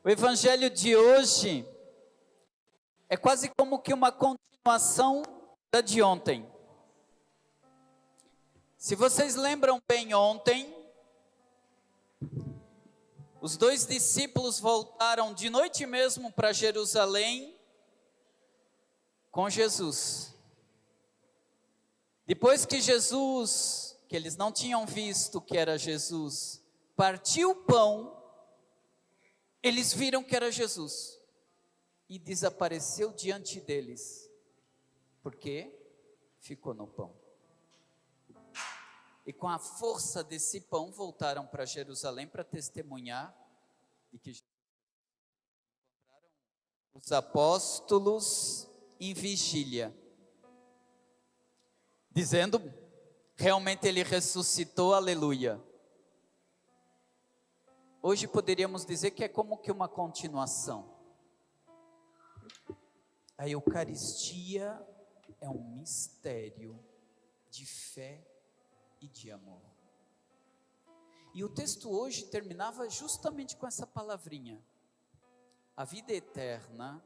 O evangelho de hoje é quase como que uma continuação da de ontem. Se vocês lembram bem, ontem, os 2 discípulos voltaram de noite mesmo para Jerusalém com Jesus. Depois que Jesus, que eles não tinham visto que era Jesus, partiu o pão, eles viram que era Jesus e desapareceu diante deles, porque ficou no pão. E com a força desse pão voltaram para Jerusalém para testemunhar de que encontraram os apóstolos em vigília, dizendo, realmente ele ressuscitou, aleluia. Hoje poderíamos dizer que é como que uma continuação. A Eucaristia é um mistério de fé e de amor. E o texto hoje terminava justamente com essa palavrinha. A vida eterna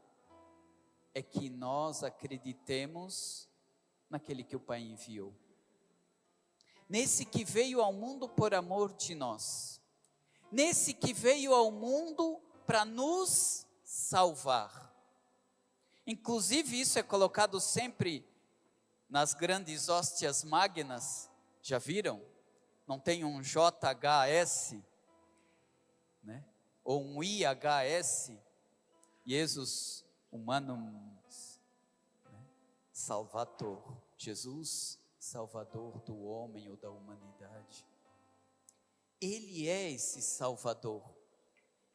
é que nós acreditemos naquele que o Pai enviou. Nesse que veio ao mundo por amor de nós. Nesse que veio ao mundo para nos salvar. Inclusive isso é colocado sempre nas grandes hóstias magnas, já viram? Não tem um JHS, né? Ou um IHS, Jesus Humanus, né? Salvador, Jesus Salvador do homem ou da humanidade. Ele é esse Salvador.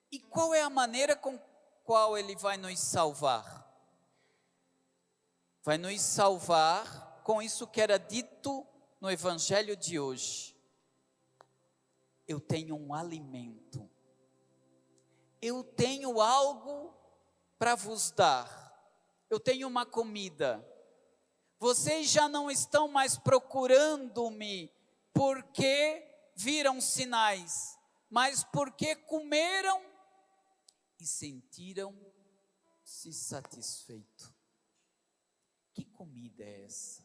E qual é a maneira com qual Ele vai nos salvar? Vai nos salvar com isso que era dito no Evangelho de hoje. Eu tenho um alimento. Eu tenho algo para vos dar. Eu tenho uma comida. Vocês já não estão mais procurando-me porque viram sinais, mas porque comeram e sentiram-se satisfeitos. Que comida é essa?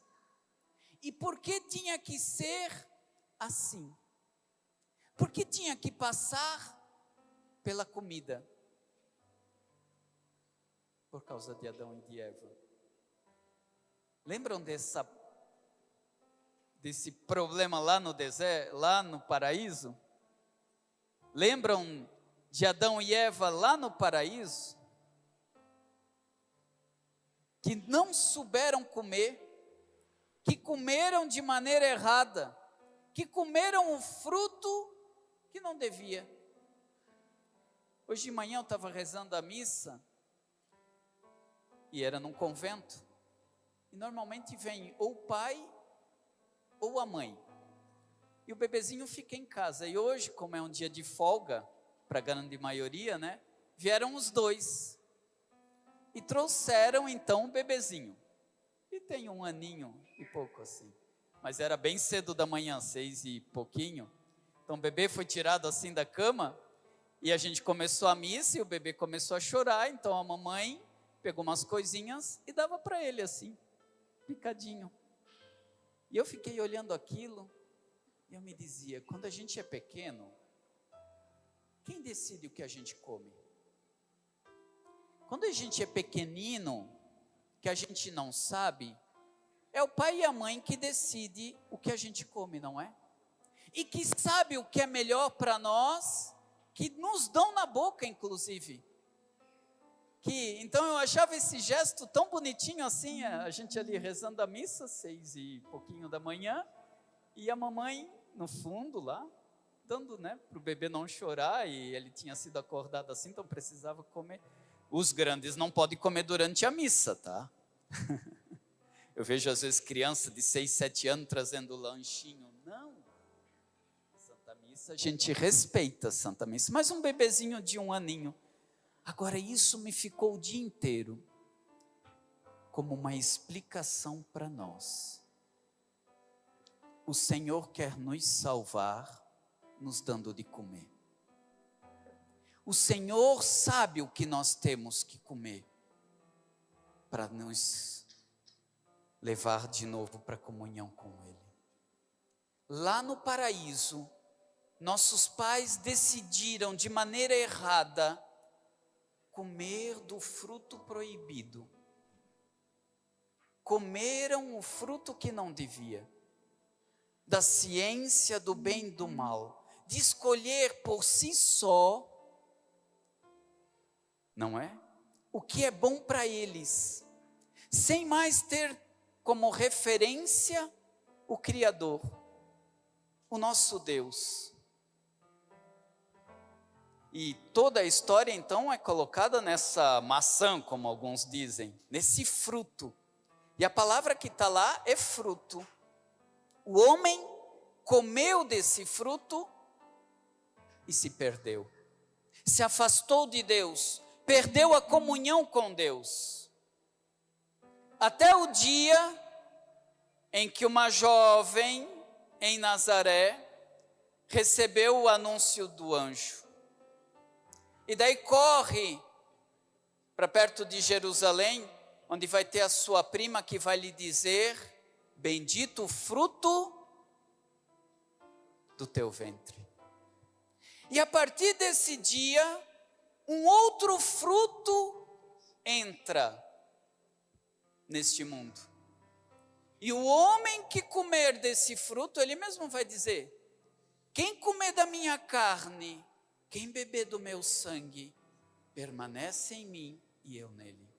E por que tinha que ser assim? Por que tinha que passar pela comida? Por causa de Adão e de Eva. Lembram desse problema lá no deserto, lá no paraíso? Lembram de Adão e Eva lá no paraíso? Que não souberam comer, que comeram de maneira errada, que comeram o fruto que não devia. Hoje de manhã eu estava rezando a missa, e era num convento, e normalmente vem ou o pai ou a mãe, e o bebezinho fica em casa, e hoje, como é um dia de folga, para a grande maioria, né, vieram os dois, e trouxeram então o bebezinho, e tem 1 aninho e pouco assim, mas era bem cedo da manhã, 6 e pouquinho, então o bebê foi tirado assim da cama, e a gente começou a missa, e o bebê começou a chorar, então a mamãe pegou umas coisinhas e dava para ele assim, picadinho. E eu fiquei olhando aquilo, e eu me dizia, quando a gente é pequeno, quem decide o que a gente come? Quando a gente é pequenino, que a gente não sabe, é o pai e a mãe que decide o que a gente come, não é? E que sabe o que é melhor para nós, que nos dão na boca, inclusive. Então eu achava esse gesto tão bonitinho assim, a gente ali rezando a missa, 6 e pouquinho da manhã, e a mamãe no fundo lá, dando, né, para o bebê não chorar, e ele tinha sido acordado assim, então precisava comer. Os grandes não podem comer durante a missa, tá? Eu vejo às vezes criança de 6, 7 anos trazendo lanchinho. Não, Santa Missa, a gente respeita a Santa Missa, mas um bebezinho de 1 aninho. Agora isso me ficou o dia inteiro como uma explicação para nós. O Senhor quer nos salvar, nos dando de comer. O Senhor sabe o que nós temos que comer para nos levar de novo para a comunhão com Ele. Lá no paraíso, nossos pais decidiram de maneira errada comer do fruto proibido. Comeram o fruto que não devia, da ciência do bem e do mal, de escolher por si só, não é? O que é bom para eles, sem mais ter como referência o Criador, o nosso Deus. E toda a história então é colocada nessa maçã, como alguns dizem, nesse fruto. E a palavra que está lá é fruto. O homem comeu desse fruto e se perdeu. Se afastou de Deus, perdeu a comunhão com Deus. Até o dia em que uma jovem em Nazaré recebeu o anúncio do anjo. E daí corre para perto de Jerusalém, onde vai ter a sua prima que vai lhe dizer: bendito o fruto do teu ventre. E a partir desse dia, um outro fruto entra neste mundo. E o homem que comer desse fruto, ele mesmo vai dizer: quem comer da minha carne, quem beber do meu sangue, permanece em mim e eu nele.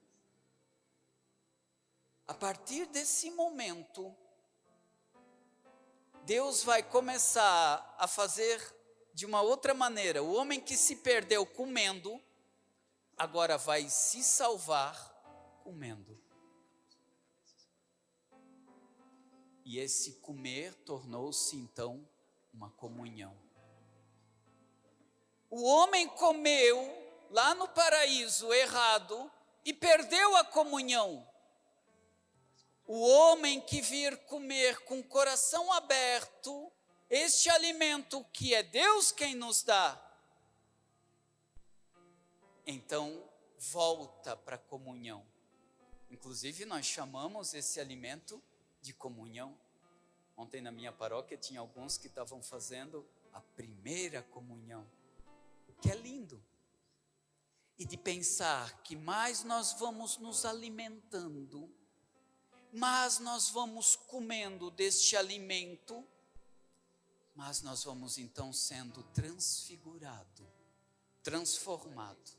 A partir desse momento, Deus vai começar a fazer de uma outra maneira. O homem que se perdeu comendo, agora vai se salvar comendo. E esse comer tornou-se então uma comunhão. O homem comeu lá no paraíso errado e perdeu a comunhão. O homem que vir comer com o coração aberto este alimento que é Deus quem nos dá, então volta para a comunhão. Inclusive nós chamamos esse alimento de comunhão. Ontem na minha paróquia tinha alguns que estavam fazendo a primeira comunhão, que é lindo. E de pensar que mais nós vamos nos alimentando, mas nós vamos comendo deste alimento, mas nós vamos então sendo transfigurado, transformado.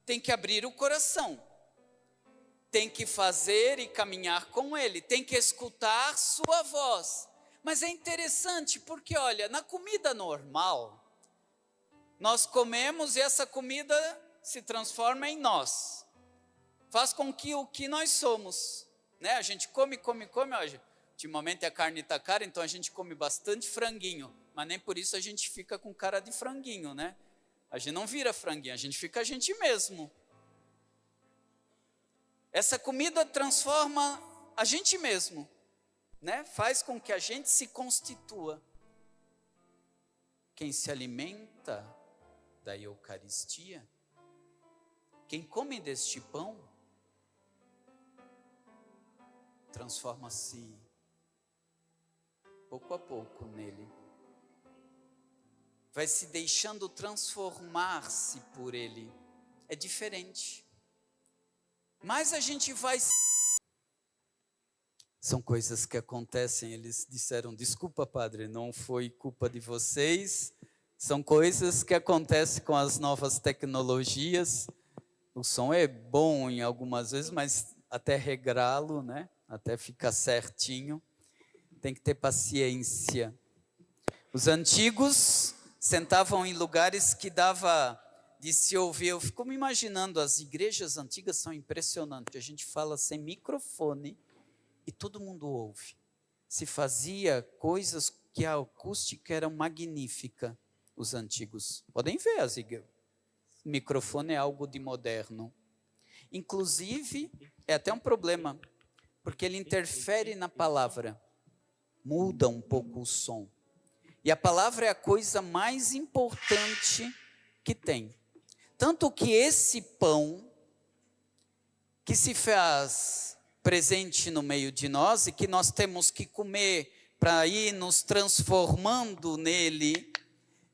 Tem que abrir o coração, tem que fazer e caminhar com Ele, tem que escutar sua voz. Mas é interessante porque, olha, na comida normal, nós comemos e essa comida se transforma em nós, faz com que o que nós somos, né? A gente come, olha, ultimamente a carne está cara, então a gente come bastante franguinho, mas nem por isso a gente fica com cara de franguinho, né? A gente não vira franguinho, a gente fica a gente mesmo. Essa comida transforma a gente mesmo, né? Faz com que a gente se constitua. Quem se alimenta da Eucaristia, quem come deste pão, transforma-se pouco a pouco nele. Vai se deixando transformar-se por ele. É diferente. Mas a gente vai... São coisas que acontecem. Eles disseram: desculpa, padre, não foi culpa de vocês. São coisas que acontecem com as novas tecnologias. O som é bom em algumas vezes, mas até regrá-lo, né? Até ficar certinho, tem que ter paciência. Os antigos sentavam em lugares que dava de se ouvir. Eu fico me imaginando, as igrejas antigas são impressionantes. A gente fala sem microfone e todo mundo ouve. Se fazia coisas que a acústica era magnífica, os antigos. Podem ver as igrejas. O microfone é algo de moderno. Inclusive, é até um problema, porque ele interfere na palavra. Muda um pouco o som. E a palavra é a coisa mais importante que tem. Tanto que esse pão que se faz presente no meio de nós e que nós temos que comer para ir nos transformando nele,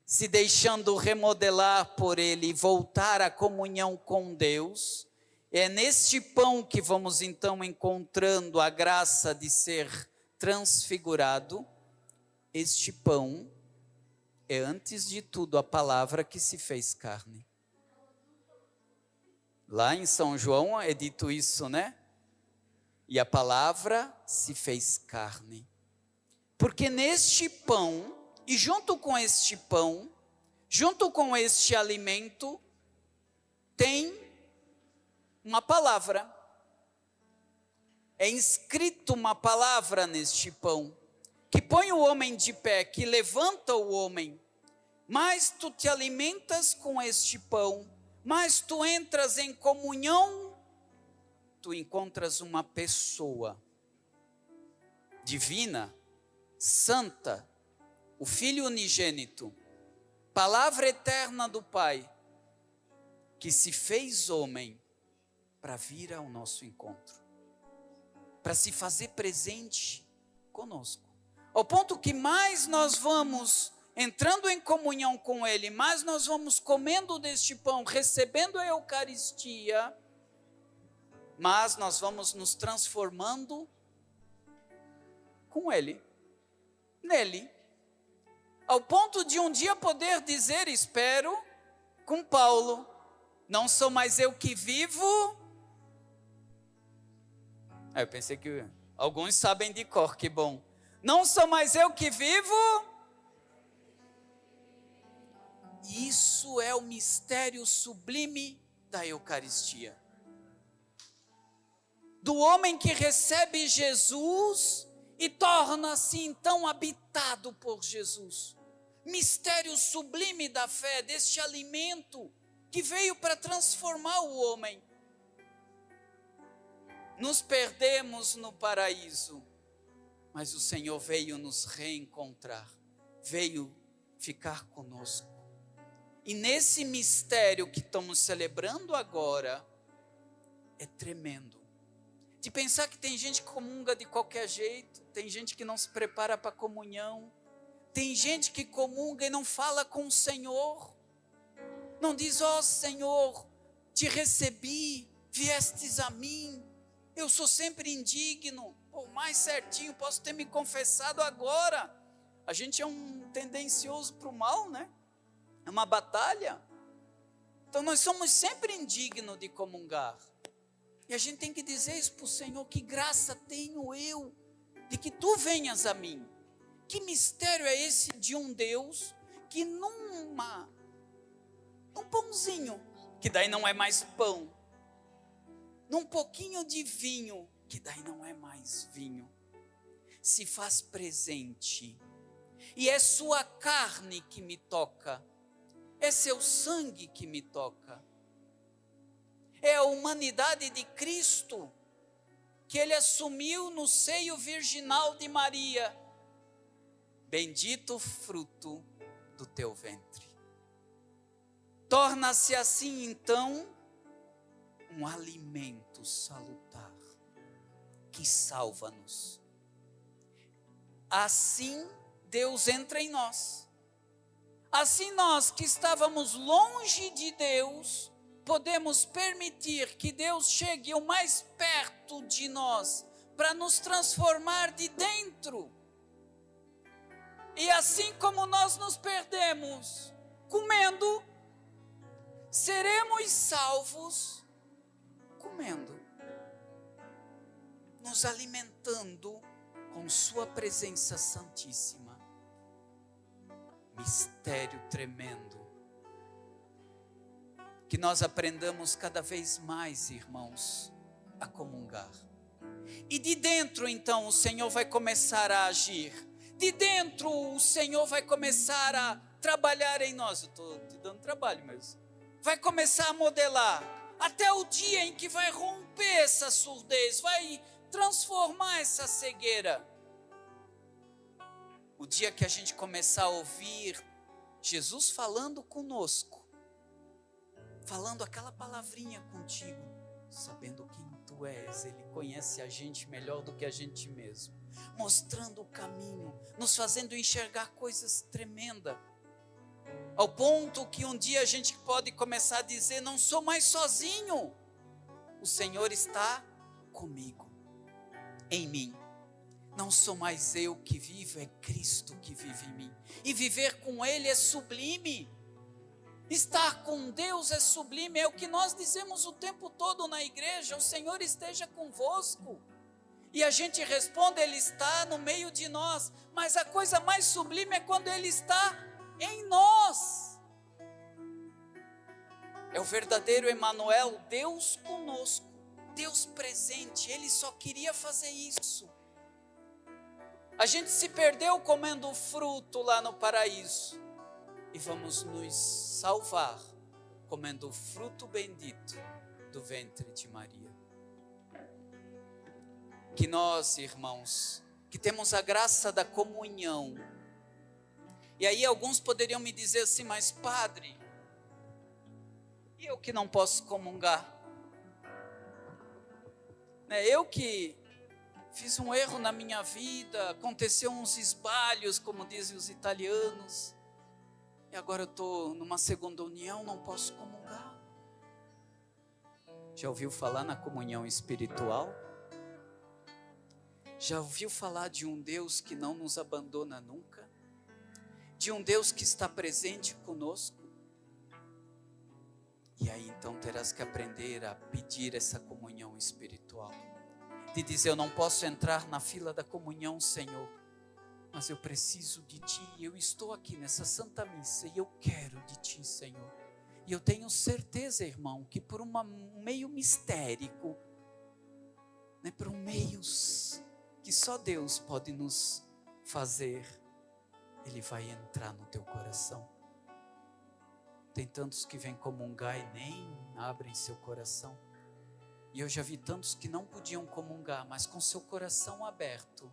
se deixando remodelar por ele e voltar à comunhão com Deus, é neste pão que vamos então encontrando a graça de ser transfigurado. Este pão é, antes de tudo, a palavra que se fez carne. Lá em São João é dito isso, né? E a palavra se fez carne. Porque neste pão, e junto com este pão, junto com este alimento, tem uma palavra. É inscrito uma palavra neste pão, que põe o homem de pé, que levanta o homem. Mas tu te alimentas com este pão, mas tu entras em comunhão, tu encontras uma pessoa divina, santa, o Filho unigênito, palavra eterna do Pai, que se fez homem para vir ao nosso encontro, para se fazer presente conosco, ao ponto que mais nós vamos entrando em comunhão com Ele, mais nós vamos comendo deste pão, recebendo a Eucaristia, mas nós vamos nos transformando com Ele, nele, ao ponto de um dia poder dizer, espero, com Paulo, não sou mais eu que vivo. Eu pensei que alguns sabem de cor, que bom. Não sou mais eu que vivo. Isso é o mistério sublime da Eucaristia. Do homem que recebe Jesus e torna-se então habitado por Jesus. Mistério sublime da fé, deste alimento que veio para transformar o homem. Nos perdemos no paraíso, mas o Senhor veio nos reencontrar, veio ficar conosco. E nesse mistério que estamos celebrando agora, é tremendo. De pensar que tem gente que comunga de qualquer jeito, tem gente que não se prepara para a comunhão, tem gente que comunga e não fala com o Senhor, não diz, ó Senhor, te recebi, viestes a mim, eu sou sempre indigno, por mais certinho posso ter me confessado agora. A gente é um tendencioso para o mal, né? É uma batalha. Então nós somos sempre indignos de comungar. E a gente tem que dizer isso para o Senhor, que graça tenho eu, de que tu venhas a mim. Que mistério é esse de um Deus, que num pãozinho, que daí não é mais pão, num pouquinho de vinho, que daí não é mais vinho, se faz presente, e é sua carne que me toca, é seu sangue que me toca, é a humanidade de Cristo, que Ele assumiu no seio virginal de Maria, bendito o fruto do teu ventre. Torna-se assim então, um alimento salutar, que salva-nos. Assim Deus entra em nós. Assim nós que estávamos longe de Deus, podemos permitir que Deus chegue o mais perto de nós, para nos transformar de dentro. E assim como nós nos perdemos comendo, seremos salvos comendo, nos alimentando com sua presença santíssima. Mistério tremendo, que nós aprendamos cada vez mais, irmãos, a comungar. E de dentro então o Senhor vai começar a agir, de dentro o Senhor vai começar a trabalhar em nós. Eu estou te dando trabalho, mas vai começar a modelar, até o dia em que vai romper essa surdez, vai transformar essa cegueira. O dia que a gente começar a ouvir Jesus falando conosco, falando aquela palavrinha contigo, sabendo quem tu és. Ele conhece a gente melhor do que a gente mesmo, mostrando o caminho, nos fazendo enxergar coisas tremendas, ao ponto que um dia a gente pode começar a dizer: não sou mais sozinho, o Senhor está comigo, em mim. Não sou mais eu que vivo, é Cristo que vive em mim. E viver com Ele é sublime. Estar com Deus é sublime. É o que nós dizemos o tempo todo na igreja: o Senhor esteja convosco. E a gente responde: Ele está no meio de nós. Mas a coisa mais sublime é quando Ele está em nós. É o verdadeiro Emanuel, Deus conosco, Deus presente. Ele só queria fazer isso. A gente se perdeu comendo o fruto lá no paraíso, e vamos nos salvar comendo o fruto bendito do ventre de Maria. Que nós, irmãos, que temos a graça da comunhão, e aí alguns poderiam me dizer assim: mas padre, e eu que não posso comungar? Eu que fiz um erro na minha vida, aconteceu uns esbalhos, como dizem os italianos, e agora eu estou numa segunda união, não posso comungar. Já ouviu falar na comunhão espiritual? Já ouviu falar de um Deus que não nos abandona nunca? De um Deus que está presente conosco? E aí então terás que aprender a pedir essa comunhão espiritual. De dizer: eu não posso entrar na fila da comunhão, Senhor, mas eu preciso de Ti. Eu estou aqui nessa Santa Missa e eu quero de Ti, Senhor. E eu tenho certeza, irmão, que por um meio mistérico, por um meio que só Deus pode nos fazer, Ele vai entrar no teu coração. Tem tantos que vêm comungar e nem abrem seu coração. E eu já vi tantos que não podiam comungar, mas com seu coração aberto,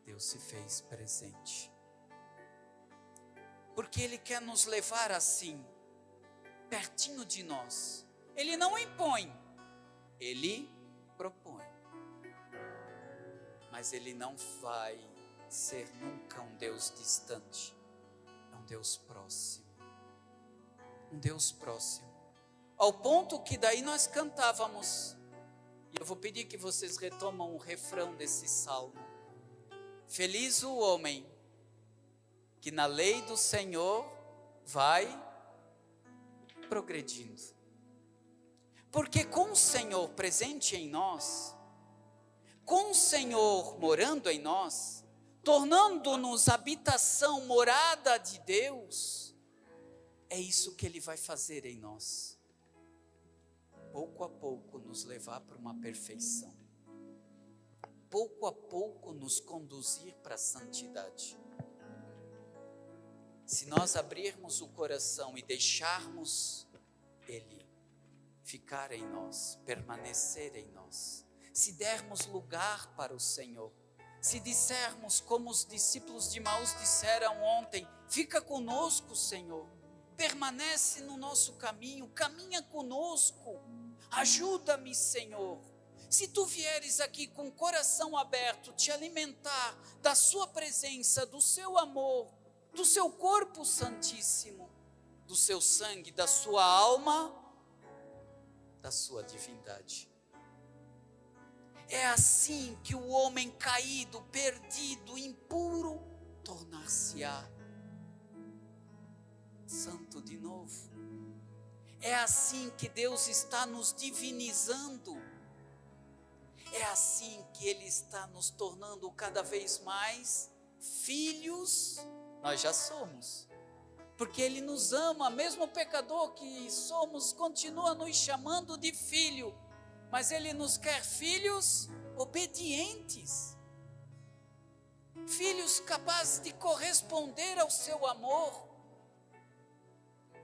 Deus se fez presente. Porque Ele quer nos levar assim, pertinho de nós. Ele não impõe, Ele propõe. Mas Ele não vai ser nunca um Deus distante. É um Deus próximo. Um Deus próximo. Ao ponto que daí nós cantávamos, e eu vou pedir que vocês retomam o refrão desse salmo: feliz o homem que na lei do Senhor vai progredindo. Porque com o Senhor presente em nós, com o Senhor morando em nós, tornando-nos habitação, morada de Deus, é isso que Ele vai fazer em nós. Pouco a pouco nos levar para uma perfeição. Pouco a pouco nos conduzir para a santidade. Se nós abrirmos o coração e deixarmos Ele ficar em nós, permanecer em nós, se dermos lugar para o Senhor, se dissermos como os discípulos de Emaús disseram ontem: fica conosco, Senhor, permanece no nosso caminho, caminha conosco, ajuda-me, Senhor. Se tu vieres aqui com o coração aberto, te alimentar da sua presença, do seu amor, do seu corpo santíssimo, do seu sangue, da sua alma, da sua divindade. É assim que o homem caído, perdido, impuro, tornar-se-á santo de novo. É assim que Deus está nos divinizando. É assim que Ele está nos tornando cada vez mais filhos. Nós já somos, porque Ele nos ama. Mesmo o pecador que somos continua nos chamando de filho, mas Ele nos quer filhos obedientes, filhos capazes de corresponder ao seu amor.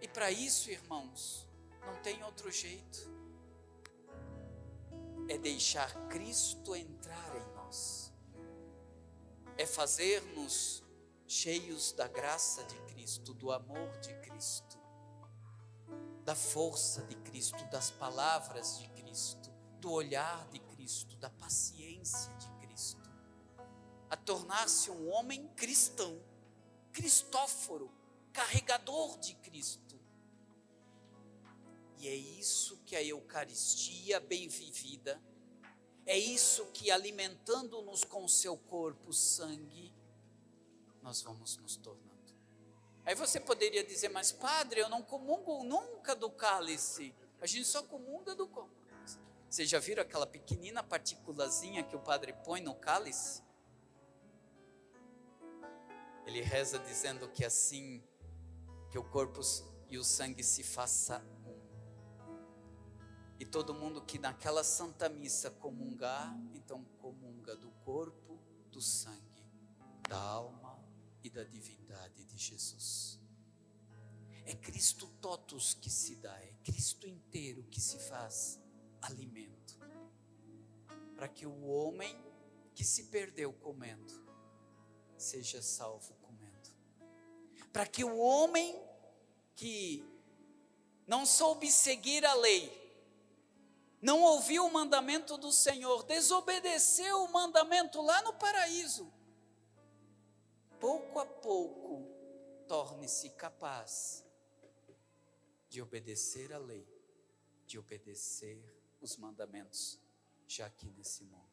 E para isso, irmãos, não tem outro jeito. É deixar Cristo entrar em nós. É fazer-nos cheios da graça de Cristo, do amor de Cristo. da força de Cristo, das palavras de Cristo, do olhar de Cristo, da paciência de Cristo, a tornar-se um homem cristão, Cristóforo, carregador de Cristo. E é isso que a Eucaristia bem vivida, é isso que, alimentando-nos com o seu corpo, sangue, nós vamos nos tornando. Aí você poderia dizer, mas padre, eu não comungo nunca do cálice, a gente só comunga do copo. Vocês já viram aquela pequenina partículazinha que o padre põe no cálice? Ele reza dizendo que assim, que o corpo e o sangue se façam um. E todo mundo que naquela Santa Missa comungar, então comunga do corpo, do sangue, da alma e da divindade de Jesus. É Cristo totus que se dá, é Cristo inteiro que se faz alimento, para que o homem que se perdeu comendo, seja salvo comendo, para que o homem que não soube seguir a lei, não ouviu o mandamento do Senhor, desobedeceu o mandamento lá no paraíso, pouco a pouco torne-se capaz de obedecer a lei, de obedecer os mandamentos já aqui nesse mundo.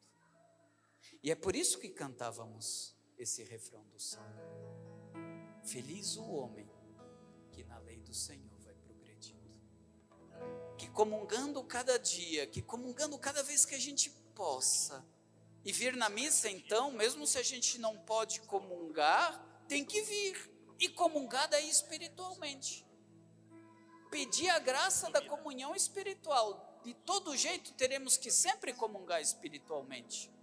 E é por isso que cantávamos esse refrão do Salmo: feliz o homem que na lei do Senhor vai progredindo, que comungando cada dia, que comungando cada vez que a gente possa, e vir na missa então, mesmo se a gente não pode comungar, tem que vir, e comungar daí espiritualmente, pedir a graça da comunhão espiritual. De todo jeito teremos que sempre comungar espiritualmente,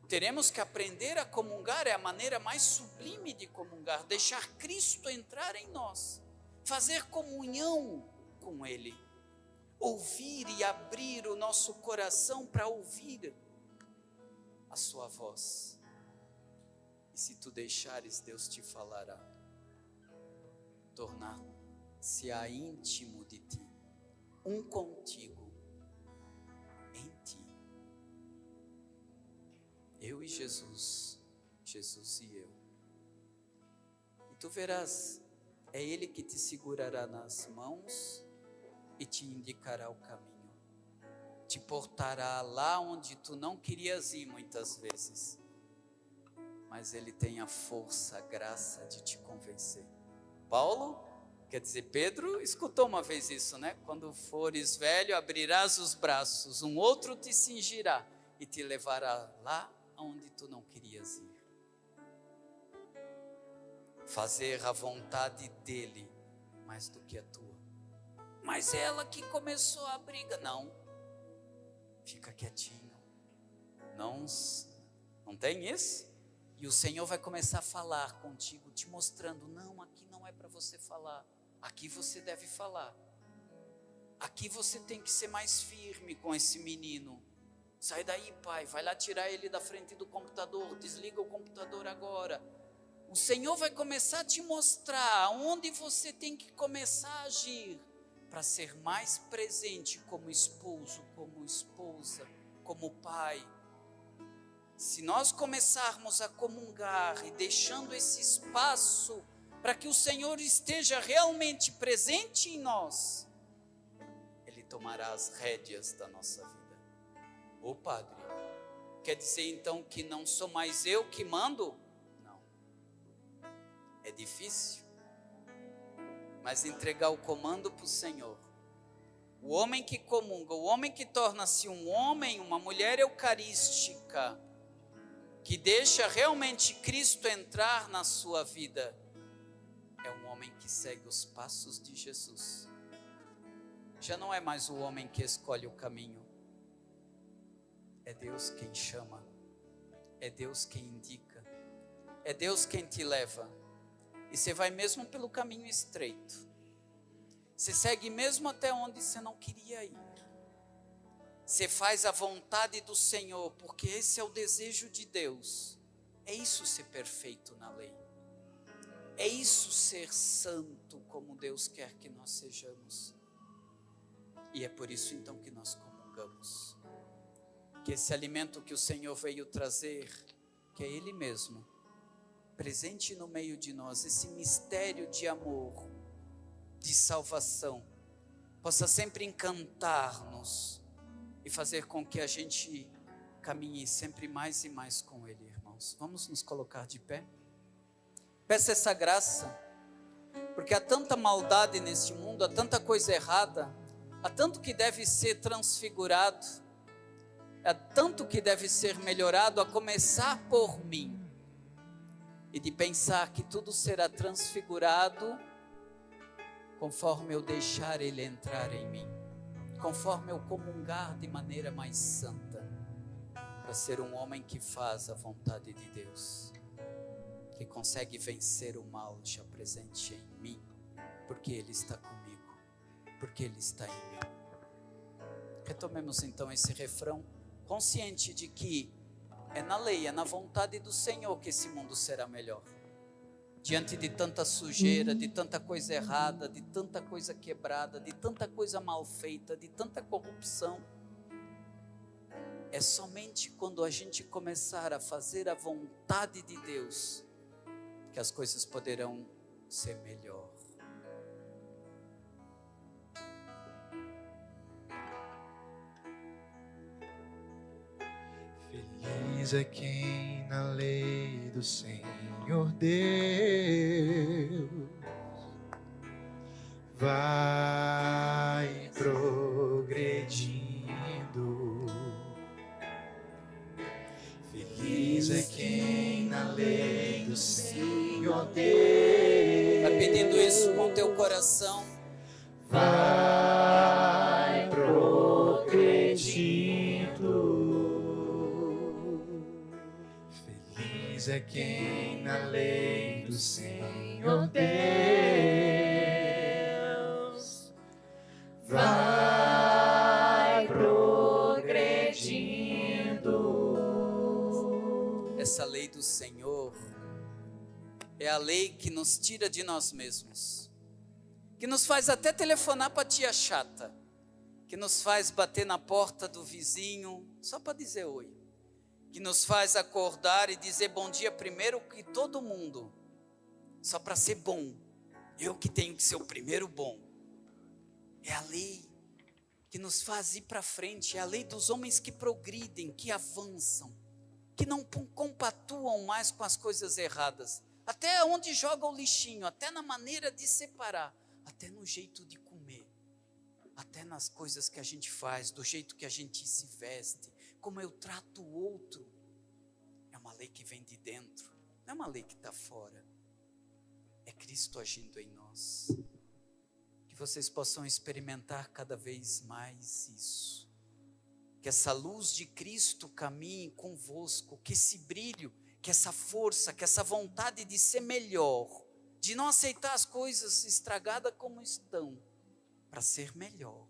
teremos que aprender a comungar, é a maneira mais sublime de comungar, deixar Cristo entrar em nós, fazer comunhão com Ele, ouvir e abrir o nosso coração para ouvir a sua voz. E se tu deixares, Deus te falará, tornar-se-á íntimo de ti, um contigo, em ti. Eu e Jesus, Jesus e eu. E tu verás, é Ele que te segurará nas mãos e te indicará o caminho, te portará lá onde tu não querias ir muitas vezes, mas Ele tem a força, a graça de te convencer. Paulo, quer dizer, Pedro escutou uma vez isso, né? Quando fores velho, abrirás os braços, um outro te cingirá e te levará lá onde tu não querias ir. Fazer a vontade dele mais do que a tua. Mas ela que começou a briga. Não, fica quietinho, não tem isso? E o Senhor vai começar a falar contigo, te mostrando, não, aqui não é para você falar, aqui você deve falar, aqui você tem que ser mais firme com esse menino. Sai daí, pai, vai lá tirar ele da frente do computador, desliga o computador agora. O Senhor vai começar a te mostrar onde você tem que começar a agir, para ser mais presente como esposo, como esposa, como pai. Se nós começarmos a comungar e deixando esse espaço para que o Senhor esteja realmente presente em nós, Ele tomará as rédeas da nossa vida. Ô padre, quer dizer então que não sou mais eu que mando? Não. É difícil, mas entregar o comando para o Senhor. O homem que comunga, o homem que torna-se um homem, uma mulher eucarística, que deixa realmente Cristo entrar na sua vida, é um homem que segue os passos de Jesus. Já não é mais o homem que escolhe o caminho, é Deus quem chama, é Deus quem indica, é Deus quem te leva, e você vai mesmo pelo caminho estreito, você segue mesmo até onde você não queria ir, você faz a vontade do Senhor, porque esse é o desejo de Deus, é isso ser perfeito na lei. É isso ser santo como Deus quer que nós sejamos. E é por isso então que nós comungamos. Que esse alimento que o Senhor veio trazer, que é Ele mesmo, presente no meio de nós, esse mistério de amor, de salvação, possa sempre encantar-nos e fazer com que a gente caminhe sempre mais e mais com Ele, irmãos. Vamos nos colocar de pé? Peça essa graça, porque há tanta maldade neste mundo, há tanta coisa errada, há tanto que deve ser transfigurado, há tanto que deve ser melhorado, a começar por mim, e de pensar que tudo será transfigurado conforme eu deixar Ele entrar em mim, conforme eu comungar de maneira mais santa, para ser um homem que faz a vontade de Deus, que consegue vencer o mal já presente em mim, porque Ele está comigo, porque Ele está em mim. Retomemos então esse refrão, consciente de que é na lei, é na vontade do Senhor que esse mundo será melhor. Diante de tanta sujeira, de tanta coisa errada, de tanta coisa quebrada, de tanta coisa mal feita, de tanta corrupção, é somente quando a gente começar a fazer a vontade de Deus que as coisas poderão ser melhor. Feliz é quem na lei do Senhor Deus vai progredindo. Feliz é quem na lei do Senhor Deus Vai pedindo isso com teu coração. vai progredindo. Feliz é quem na lei do Senhor Deus vai progredindo. Essa lei do Senhor é a lei que nos tira de nós mesmos, que nos faz até telefonar para a tia chata, que nos faz bater na porta do vizinho só para dizer oi, que nos faz acordar e dizer bom dia primeiro que todo mundo, só para ser bom, eu que tenho que ser o primeiro bom. É a lei que nos faz ir para frente, é a lei dos homens que progridem, que avançam, que não compatuam mais com as coisas erradas, até onde joga o lixinho, até na maneira de separar, até no jeito de comer, até nas coisas que a gente faz, do jeito que a gente se veste, como eu trato o outro. É uma lei que vem de dentro, não é uma lei que está fora. É Cristo agindo em nós. Que vocês possam experimentar cada vez mais isso. Que essa luz de Cristo caminhe convosco, que esse brilho, que essa força, que essa vontade de ser melhor, de não aceitar as coisas estragadas como estão, para ser melhor,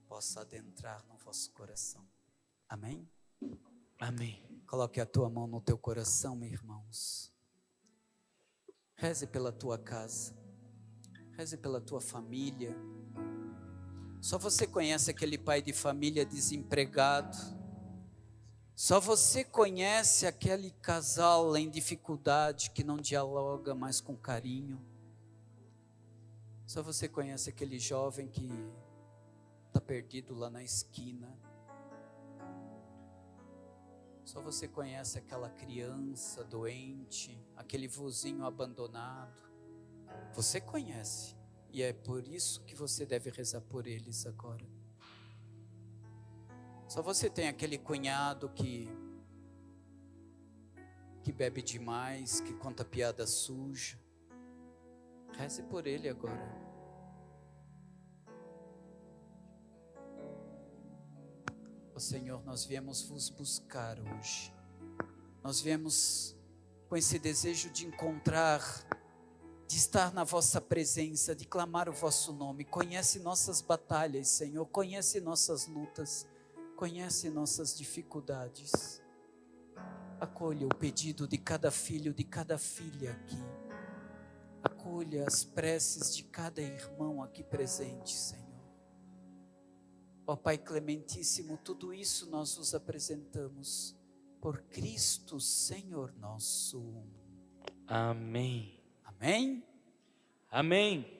possa adentrar no vosso coração. Amém? Amém. Coloque a tua mão no teu coração, irmãos. Reze pela tua casa, reze pela tua família. Só você conhece aquele pai de família desempregado. Só você conhece aquele casal em dificuldade que não dialoga mais com carinho. Só você conhece aquele jovem que está perdido lá na esquina. Só você conhece aquela criança doente, aquele vozinho abandonado. Você conhece. E é por isso que você deve rezar por eles agora. Só você tem aquele cunhado que bebe demais, que conta piada suja. Reze por ele agora. Ó Senhor, nós viemos vos buscar hoje. Nós viemos com esse desejo de encontrar, de estar na vossa presença, de clamar o vosso nome. Conhece nossas batalhas, Senhor, conhece nossas lutas, conhece nossas dificuldades. Acolha o pedido de cada filho, de cada filha aqui. Acolha as preces de cada irmão aqui presente, Senhor. Ó Pai clementíssimo, tudo isso nós os apresentamos por Cristo, Senhor nosso. Amém. Amém? Amém.